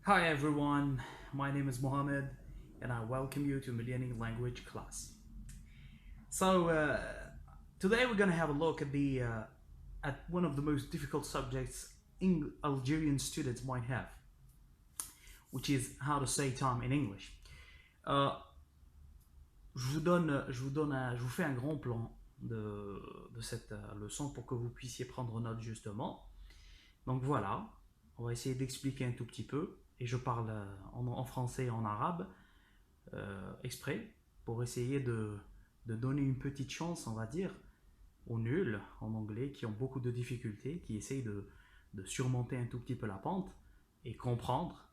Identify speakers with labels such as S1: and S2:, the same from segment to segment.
S1: Hi everyone, my name is Mohammed and I welcome you to Millennium Language class. So today we're going to have a look at the at one of the most difficult subjects Algerian students might have, which is how to say time in English. Uh, je vous fais un grand plan de cette leçon pour que vous puissiez prendre note justement. Donc voilà, on va essayer d'expliquer un tout petit peu et je parle en français et en arabe exprès pour essayer de donner une petite chance, on va dire, aux nuls en anglais qui ont beaucoup de difficultés, qui essayent de surmonter un tout petit peu la pente et comprendre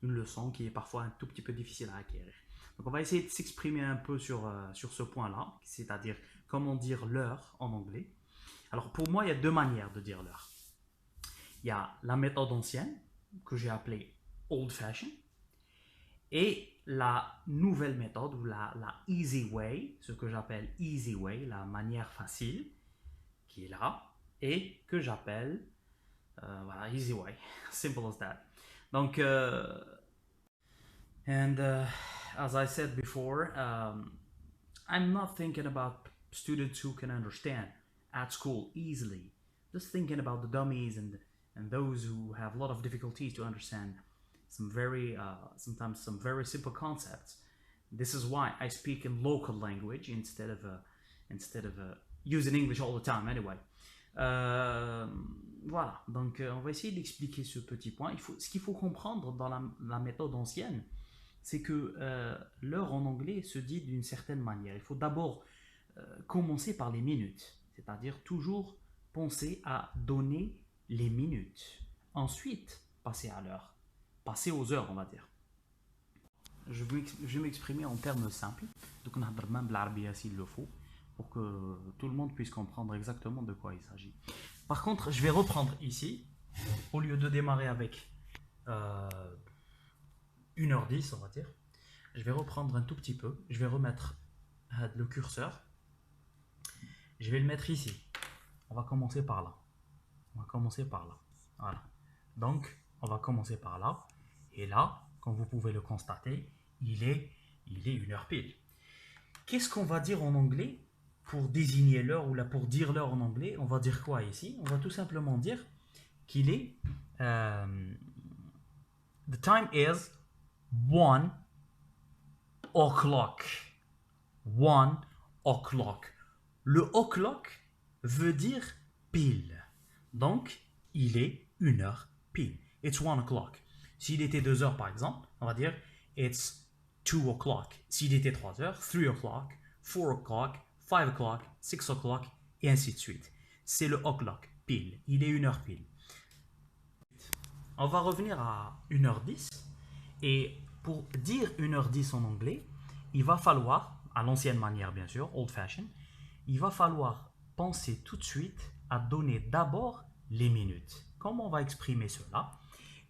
S1: une leçon qui est parfois un tout petit peu difficile à acquérir. Donc on va essayer de s'exprimer un peu sur ce point-là, c'est-à-dire comment dire l'heure en anglais. Alors pour moi, il y a deux manières de dire l'heure. Il y a la méthode ancienne, que j'ai appelée old fashion, et la nouvelle méthode, ou la easy way, ce que j'appelle easy way, la manière facile, qui est là, et que j'appelle voilà, easy way. Simple as that. Donc, as I said before, I'm not thinking about students who can understand at school easily. Just thinking about the dummies and those who have a lot of difficulties to understand sometimes some very simple concepts. This is why I speak in local language instead of using English all the time anyway. Voilà, donc on va essayer d'expliquer ce petit point. Ce qu'il faut comprendre dans la méthode ancienne, c'est que l'heure en anglais se dit d'une certaine manière. Il faut d'abord commencer par les minutes, c'est-à-dire toujours penser à donner les minutes. Ensuite, passer à l'heure, passer aux heures, on va dire. Je vais m'exprimer en termes simples, donc on a même l'arabia s'il le faut, pour que tout le monde puisse comprendre exactement de quoi il s'agit. Par contre, je vais reprendre ici, au lieu de démarrer avec 1h10, on va dire, je vais reprendre un tout petit peu, je vais remettre le curseur, je vais le mettre ici. On va commencer par là. On va commencer par là. Voilà. Donc, on va commencer par là. Et là, comme vous pouvez le constater, il est 1h pile. Qu'est-ce qu'on va dire en anglais pour désigner l'heure ou là pour dire l'heure en anglais? On va dire quoi ici? On va tout simplement dire qu'il est the time is 1 o'clock. 1 o'clock. Le o'clock veut dire pile. Donc, il est 1h pile. It's 1 o'clock. S'il était 2h par exemple, on va dire it's 2 o'clock. S'il était 3h, 3 o'clock, 4 o'clock, 5 o'clock, 6 o'clock, et ainsi de suite. C'est le o'clock, pile. Il est 1h pile. On va revenir à 1h10. Et pour dire 1h10 en anglais, il va falloir, à l'ancienne manière bien sûr, old fashion, il va falloir penser tout de suite à donner d'abord les minutes. Comment on va exprimer cela?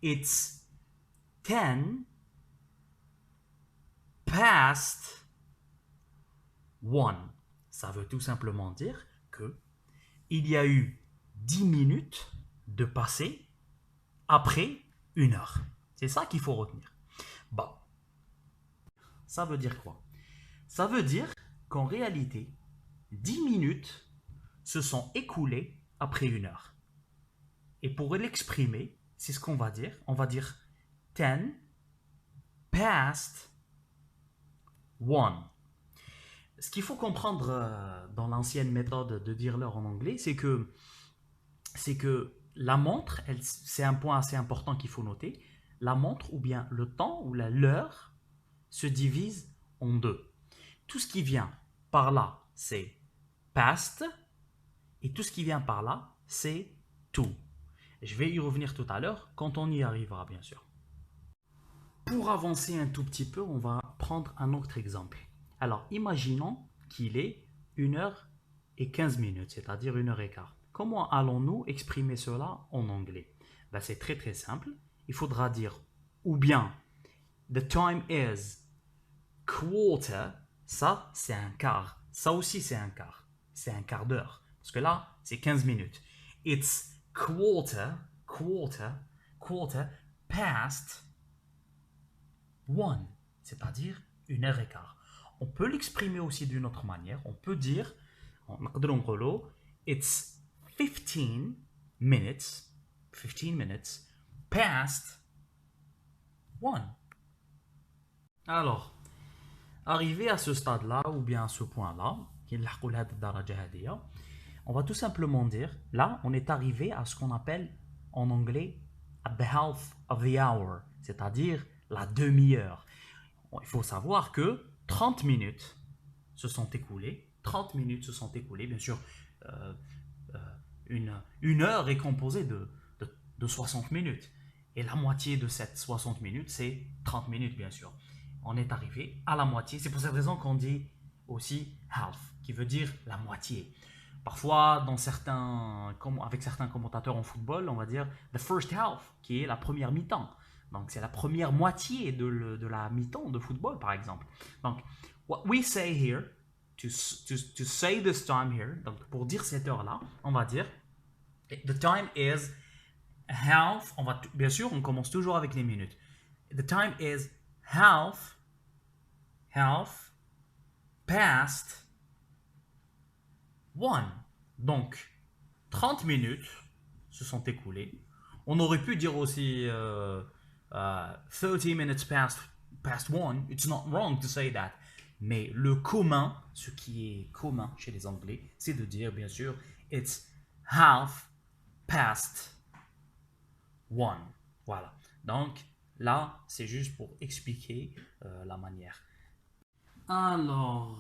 S1: It's 10 past 1. Ça veut tout simplement dire que il y a eu 10 minutes de passé après 1h. C'est ça qu'il faut retenir. Bon, ça veut dire quoi? Ça veut dire qu'en réalité, 10 minutes se sont écoulées après 1h. Et pour l'exprimer, c'est ce qu'on va dire. On va dire 10 past 1. Ce qu'il faut comprendre dans l'ancienne méthode de dire l'heure en anglais, c'est que la montre, c'est un point assez important qu'il faut noter, la montre ou bien le temps ou l'heure se divise en deux. Tout ce qui vient par là, c'est past, et tout ce qui vient par là, c'est to. Je vais y revenir tout à l'heure quand on y arrivera, bien sûr. Pour avancer un tout petit peu, on va prendre un autre exemple. Alors, imaginons qu'il est 1h15, c'est-à-dire 1h15. Comment allons-nous exprimer cela en anglais? Ben, c'est très très simple. Il faudra dire ou bien the time is quarter, ça c'est un quart. Ça aussi c'est un quart. C'est un quart d'heure. Parce que là, c'est 15 minutes. It's quarter quarter past 1, c'est-à-dire 1h15. On peut l'exprimer aussi d'une autre manière. On peut dire, it's 15 minutes past 1. Alors, arrivé à ce stade-là, ou bien à ce point-là, on va tout simplement dire, là, on est arrivé à ce qu'on appelle en anglais at the half of the hour, c'est-à-dire la demi-heure. Il faut savoir que 30 minutes se sont écoulées. 30 minutes se sont écoulées, bien sûr. Une heure est composée de 60 minutes. Et la moitié de cette 60 minutes, c'est 30 minutes, bien sûr. On est arrivé à la moitié. C'est pour cette raison qu'on dit aussi half, qui veut dire la moitié. Parfois, avec certains commentateurs en football, on va dire the first half, qui est la première mi-temps. Donc, c'est la première moitié de la mi-temps de football, par exemple. Donc, what we say here, to say this time here, donc pour dire cette heure-là, on va dire the time is half. Bien sûr, on commence toujours avec les minutes. The time is half past 1. Donc, 30 minutes se sont écoulées. On aurait pu dire aussi 30 minutes past 1. It's not wrong to say that. Mais le commun, ce qui est commun chez les Anglais, c'est de dire, bien sûr, it's half past 1. Voilà. Donc, là, c'est juste pour expliquer la manière. Alors,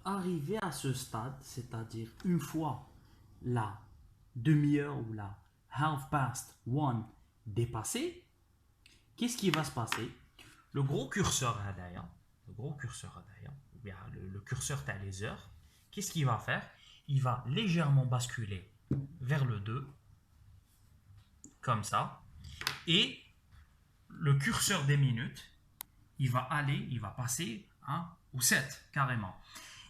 S1: arrivé à ce stade, c'est-à-dire une fois la demi-heure ou la half past 1 dépassée, qu'est-ce qui va se passer? Le gros curseur derrière, ou bien le curseur t'as les heures, qu'est-ce qu'il va faire? Il va légèrement basculer vers le 2, comme ça, et le curseur des minutes, il va passer à 1 ou 7, carrément.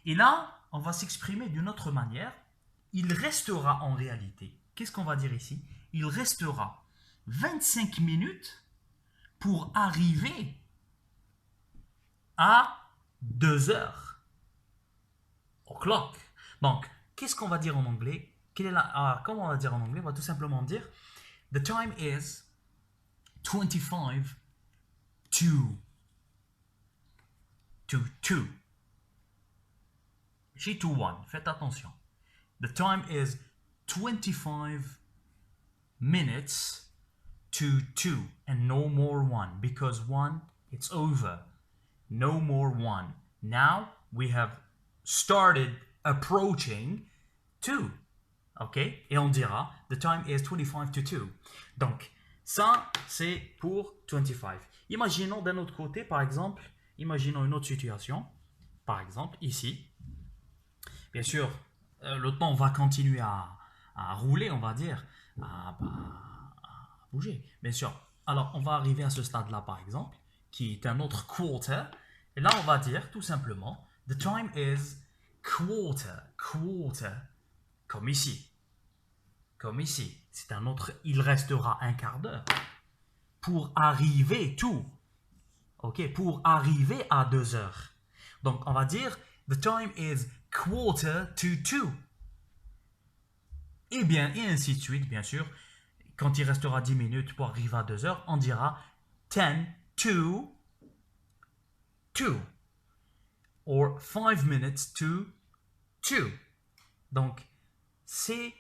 S1: Et là, on va s'exprimer d'une autre manière. Il restera en réalité, qu'est-ce qu'on va dire ici? Il restera 25 minutes pour arriver à 2 heures. O'clock. Donc, qu'est-ce qu'on va dire en anglais? Comment on va dire en anglais? On va tout simplement dire the time is 25 to 2. J'ai to 1. Faites attention. The time is 25 minutes to 2 and no more 1 because 1 it's over. No more 1. Now we have started approaching 2. OK? Et on dira the time is 25 to 2. Donc, ça, c'est pour 25. Imaginons d'un autre côté, par exemple, imaginons une autre situation. Par exemple, ici. Bien sûr, le temps va continuer à rouler, on va dire, à bouger, bien sûr. Alors, on va arriver à ce stade-là, par exemple, qui est un autre quarter. Et là, on va dire tout simplement, the time is quarter, comme ici. C'est un autre, il restera un quart d'heure pour arriver pour arriver à 2 heures. Donc, on va dire, the time is quarter to 2. Et ainsi de suite, bien sûr. Quand il restera 10 minutes pour arriver à 2 heures, on dira 10 to 2. Or 5 minutes to 2. Donc, c'est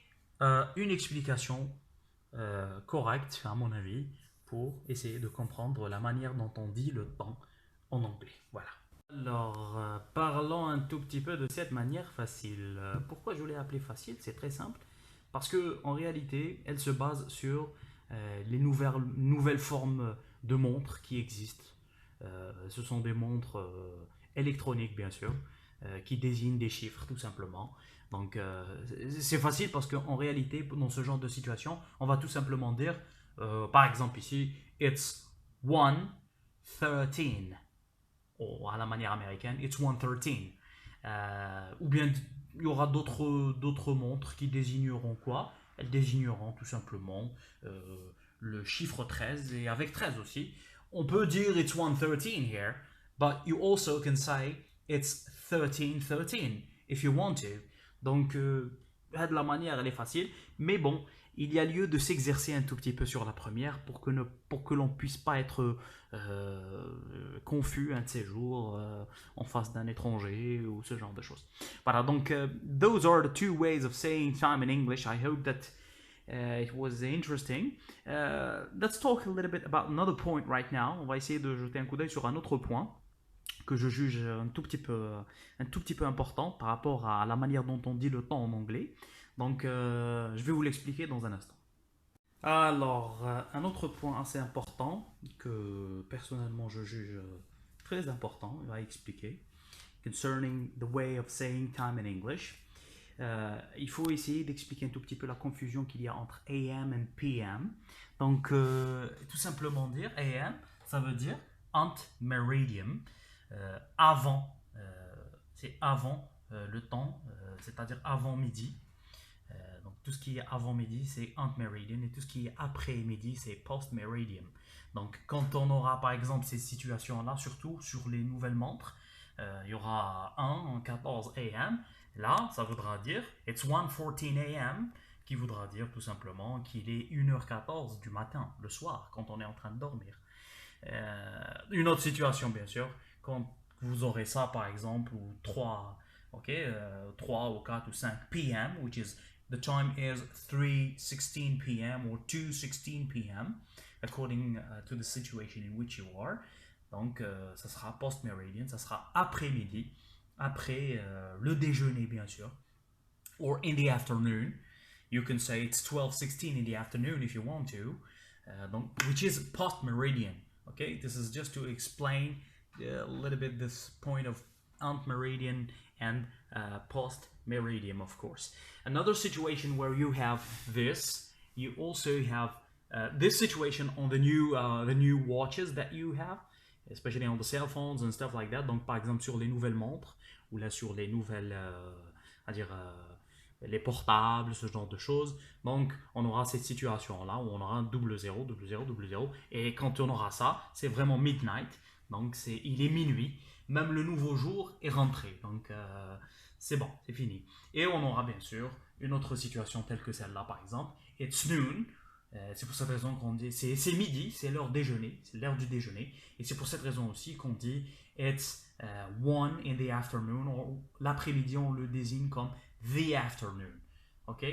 S1: une explication correcte, à mon avis, pour essayer de comprendre la manière dont on dit le temps en anglais. Voilà. Alors, parlons un tout petit peu de cette manière facile. Pourquoi je l'ai appelée facile? C'est très simple. Parce qu'en réalité, elle se base sur les nouvelles formes de montres qui existent. Ce sont des montres électroniques, bien sûr, qui désignent des chiffres, tout simplement. Donc, c'est facile parce qu'en réalité, dans ce genre de situation, on va tout simplement dire, par exemple ici, it's 1:13. Ou à la manière américaine, it's 1:13. Ou bien il y aura d'autres montres qui désigneront quoi? Elles désigneront tout simplement le chiffre 13 et avec 13 aussi. On peut dire it's 113 here, but you also can say it's 1313 if you want to. Donc, de la manière, elle est facile, mais bon, il y a lieu de s'exercer un tout petit peu sur la première pour que l'on puisse pas être confus un de ces jours en face d'un étranger ou ce genre de choses. Voilà, donc, those are the two ways of saying time in English. I hope that it was interesting. Let's talk a little bit about another point right now. On va essayer de jeter un coup d'œil sur un autre point que je juge un tout petit peu important par rapport à la manière dont on dit le temps en anglais. Donc, je vais vous l'expliquer dans un instant. Alors, un autre point assez important que personnellement je juge très important, il va expliquer, concerning the way of saying time in English. Il faut essayer d'expliquer un tout petit peu la confusion qu'il y a entre AM et PM. Donc, tout simplement dire, AM, ça veut dire ant meridium, avant, c'est avant le temps, c'est-à-dire avant midi. Donc tout ce qui est avant midi, c'est ant meridian, et tout ce qui est après midi, c'est post meridian. Donc quand on aura par exemple ces situations-là, surtout sur les nouvelles montres, il y aura 14 AM. Là, ça voudra dire it's 1:14 AM, qui voudra dire tout simplement qu'il est 1h14 du matin, le soir, quand on est en train de dormir. Une autre situation, bien sûr, quand vous aurez ça par exemple, ou 3, 3 ou 4 ou 5 PM, which is the time is 3:16 p.m. or 2:16 p.m. according to the situation in which you are. Donc, ça sera post-meridian, ça sera après-midi, après le déjeuner, bien sûr. Or in the afternoon. You can say it's 12:16 in the afternoon if you want to. Donc, which is post-meridian. Okay, this is just to explain a little bit this point of ant-meridian and post-meridian, of course. Another situation where you have this, you also have this situation on the new watches that you have, especially on the cell phones and stuff like that. Donc, par exemple, sur les nouvelles montres, ou là sur les nouvelles, les portables, ce genre de choses. Donc, on aura cette situation-là où on aura un 00, 00, 00. Et quand on aura ça, c'est vraiment midnight. Donc, il est minuit. Même le nouveau jour est rentré. Donc, c'est bon, c'est fini. Et on aura bien sûr une autre situation telle que celle-là, par exemple. It's noon. C'est pour cette raison qu'on dit, c'est midi, c'est l'heure déjeuner, c'est l'heure du déjeuner. Et c'est pour cette raison aussi qu'on dit it's 1 in the afternoon. L'après-midi, on le désigne comme the afternoon. Ok?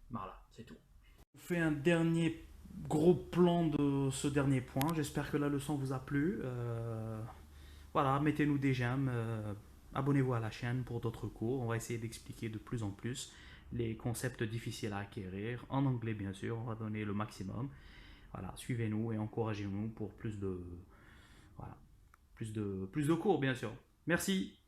S1: Voilà, c'est tout. On fait un dernier gros plan de ce dernier point. J'espère que la leçon vous a plu. Voilà, mettez-nous des j'aime. Abonnez-vous à la chaîne pour d'autres cours. On va essayer d'expliquer de plus en plus les concepts difficiles à acquérir. En anglais, bien sûr, on va donner le maximum. Voilà, suivez-nous et encouragez-nous pour plus de cours, bien sûr. Merci.